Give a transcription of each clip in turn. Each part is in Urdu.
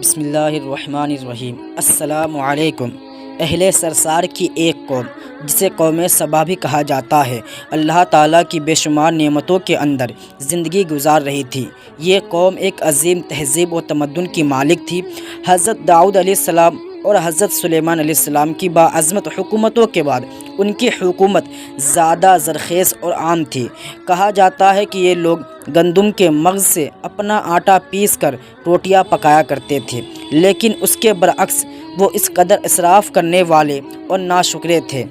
بسم اللہ الرحمن الرحیم۔ السلام علیکم۔ اہل سرسار کی ایک قوم جسے قوم سبا بھی کہا جاتا ہے، اللہ تعالیٰ کی بے شمار نعمتوں کے اندر زندگی گزار رہی تھی۔ یہ قوم ایک عظیم تہذیب و تمدن کی مالک تھی۔ حضرت داؤد علیہ السلام اور حضرت سلیمان علیہ السلام کی باعظمت حکومتوں کے بعد ان کی حکومت زیادہ زرخیز اور عام تھی۔ کہا جاتا ہے کہ یہ لوگ گندم کے مغز سے اپنا آٹا پیس کر روٹیاں پکایا کرتے تھے، لیکن اس کے برعکس وہ اس قدر اسراف کرنے والے اور ناشکرے تھے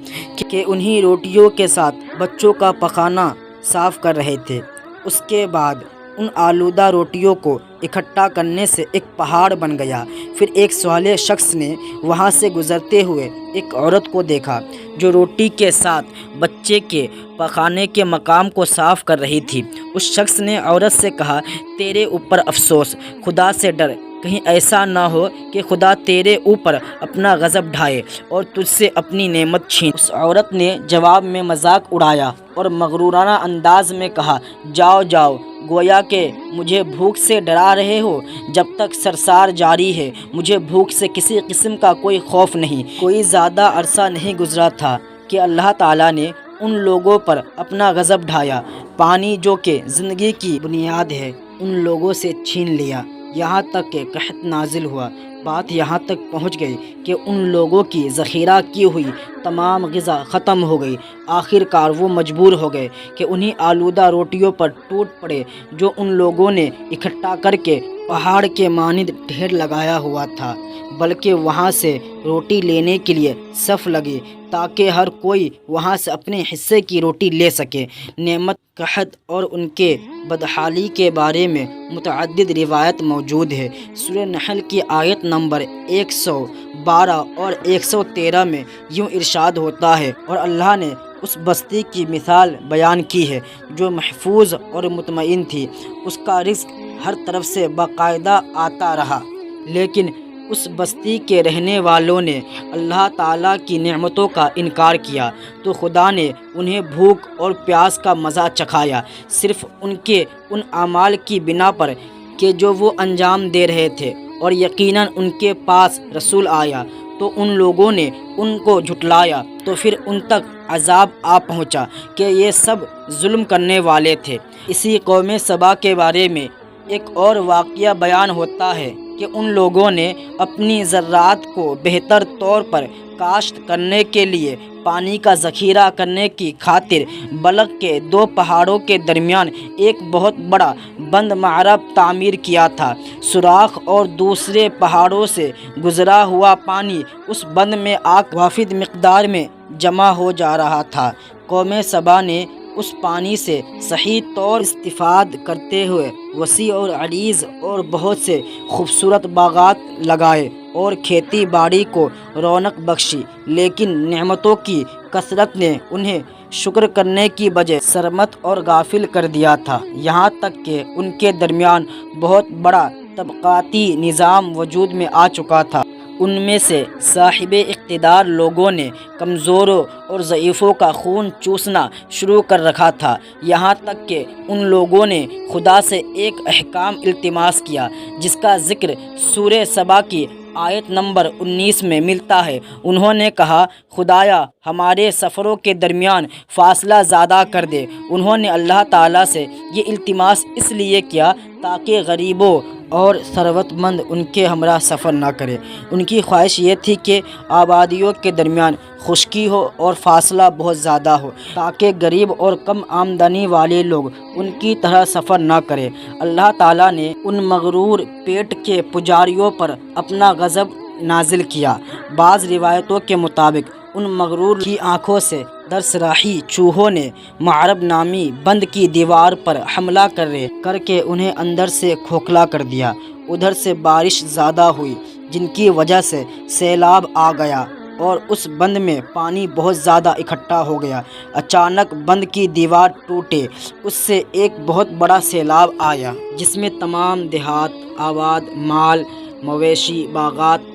کہ انہی روٹیوں کے ساتھ بچوں کا پخانہ صاف کر رہے تھے۔ اس کے بعد ان آلودہ روٹیوں کو اکٹھا کرنے سے ایک پہاڑ بن گیا۔ پھر ایک صالح شخص نے وہاں سے گزرتے ہوئے ایک عورت کو دیکھا جو روٹی کے ساتھ بچے کے پخانے کے مقام کو صاف کر رہی تھی۔ اس شخص نے عورت سے کہا، تیرے اوپر افسوس، خدا سے ڈر، کہیں ایسا نہ ہو کہ خدا تیرے اوپر اپنا غضب ڈھائے اور تجھ سے اپنی نعمت چھین۔ اس عورت نے جواب میں مذاق اڑایا اور مغرورانہ انداز میں کہا، جاؤ جاؤ، گویا کہ مجھے بھوک سے ڈرا رہے ہو۔ جب تک سرسار جاری ہے مجھے بھوک سے کسی قسم کا کوئی خوف نہیں۔ کوئی زیادہ عرصہ نہیں گزرا تھا کہ اللہ تعالیٰ نے ان لوگوں پر اپنا غضب ڈھایا۔ پانی جو کہ زندگی کی بنیاد ہے ان لوگوں سے چھین لیا، یہاں تک کہ قحط نازل ہوا۔ بات یہاں تک پہنچ گئی کہ ان لوگوں کی ذخیرہ کی ہوئی تمام غذا ختم ہو گئی۔ آخر کار وہ مجبور ہو گئے کہ انہی آلودہ روٹیوں پر ٹوٹ پڑے جو ان لوگوں نے اکٹھا کر کے پہاڑ کے مانند ڈھیر لگایا ہوا تھا، بلکہ وہاں سے روٹی لینے کے لیے صف لگے تاکہ ہر کوئی وہاں سے اپنے حصے کی روٹی لے سکے۔ نعمت، قحط اور ان کے بدحالی کے بارے میں متعدد روایت موجود ہے۔ سورہ نحل کی آیت نمبر 112 اور 113 میں یوں ارشاد ہوتا ہے، اور اللہ نے اس بستی کی مثال بیان کی ہے جو محفوظ اور مطمئن تھی۔ اس کا رزق ہر طرف سے باقاعدہ آتا رہا، لیکن اس بستی کے رہنے والوں نے اللہ تعالیٰ کی نعمتوں کا انکار کیا تو خدا نے انہیں بھوک اور پیاس کا مزہ چکھایا، صرف ان کے ان اعمال کی بنا پر کہ جو وہ انجام دے رہے تھے۔ اور یقیناً ان کے پاس رسول آیا تو ان لوگوں نے ان کو جھٹلایا، تو پھر ان تک عذاب آ پہنچا کہ یہ سب ظلم کرنے والے تھے۔ اسی قوم سبا کے بارے میں ایک اور واقعہ بیان ہوتا ہے کہ ان لوگوں نے اپنی زراعت کو بہتر طور پر کاشت کرنے کے لیے پانی کا ذخیرہ کرنے کی خاطر بلخ کے دو پہاڑوں کے درمیان ایک بہت بڑا بند معرب تعمیر کیا تھا۔ سوراخ اور دوسرے پہاڑوں سے گزرا ہوا پانی اس بند میں وافد مقدار میں جمع ہو جا رہا تھا۔ قوم سبا نے اس پانی سے صحیح طور استفادہ کرتے ہوئے وسیع اور عریض اور بہت سے خوبصورت باغات لگائے اور کھیتی باڑی کو رونق بخشی، لیکن نعمتوں کی کثرت نے انہیں شکر کرنے کی بجائے سرمت اور غافل کر دیا تھا، یہاں تک کہ ان کے درمیان بہت بڑا طبقاتی نظام وجود میں آ چکا تھا۔ ان میں سے صاحب اقتدار لوگوں نے کمزوروں اور ضعیفوں کا خون چوسنا شروع کر رکھا تھا، یہاں تک کہ ان لوگوں نے خدا سے ایک احکام التماس کیا جس کا ذکر سورہ سبا کی آیت نمبر 19 میں ملتا ہے۔ انہوں نے کہا، خدایا ہمارے سفروں کے درمیان فاصلہ زیادہ کر دے۔ انہوں نے اللہ تعالیٰ سے یہ التماس اس لیے کیا تاکہ غریبوں اور ثروت مند ان کے ہمراہ سفر نہ کرے۔ ان کی خواہش یہ تھی کہ آبادیوں کے درمیان خشکی ہو اور فاصلہ بہت زیادہ ہو تاکہ غریب اور کم آمدنی والے لوگ ان کی طرح سفر نہ کریں۔ اللہ تعالیٰ نے ان مغرور پیٹ کے پجاریوں پر اپنا غضب نازل کیا۔ بعض روایتوں کے مطابق ان مغرور کی آنکھوں سے درس راہی چوہوں نے معرب نامی بند کی دیوار پر حملہ کر کے انہیں اندر سے کھوکھلا کر دیا۔ ادھر سے بارش زیادہ ہوئی جن کی وجہ سے سیلاب آ گیا اور اس بند میں پانی بہت زیادہ اکٹھا ہو گیا۔ اچانک بند کی دیوار ٹوٹے، اس سے ایک بہت بڑا سیلاب آیا جس میں تمام دیہات، آباد مال، مویشی، باغات،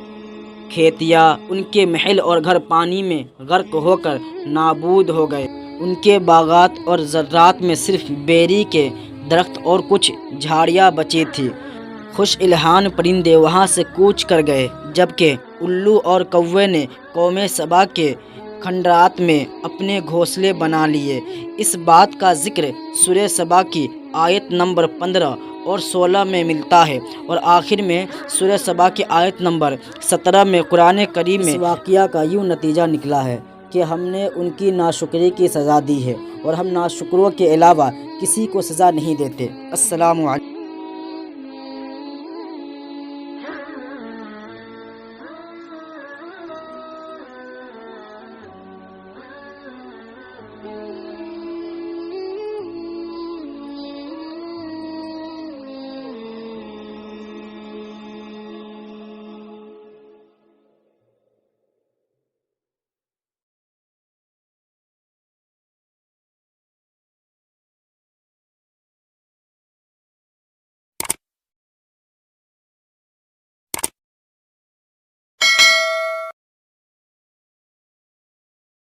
کھیتیاں، ان کے محل اور گھر پانی میں غرق ہو کر نابود ہو گئے۔ ان کے باغات اور زراعت میں صرف بیری کے درخت اور کچھ جھاڑیاں بچی تھیں۔ خوش الحان پرندے وہاں سے کوچ کر گئے، جبکہ الو اور کوے نے قوم سبا کے کھنڈرات میں اپنے گھونسلے بنا لیے۔ اس بات کا ذکر سورہ سبا کی آیت نمبر 15 اور 16 میں ملتا ہے، اور آخر میں سورہ سبا کی آیت نمبر 17 میں قرآن کریم میں اس واقعہ کا یوں نتیجہ نکلا ہے کہ ہم نے ان کی ناشکری کی سزا دی ہے، اور ہم ناشکروں کے علاوہ کسی کو سزا نہیں دیتے۔ السلام علیکم۔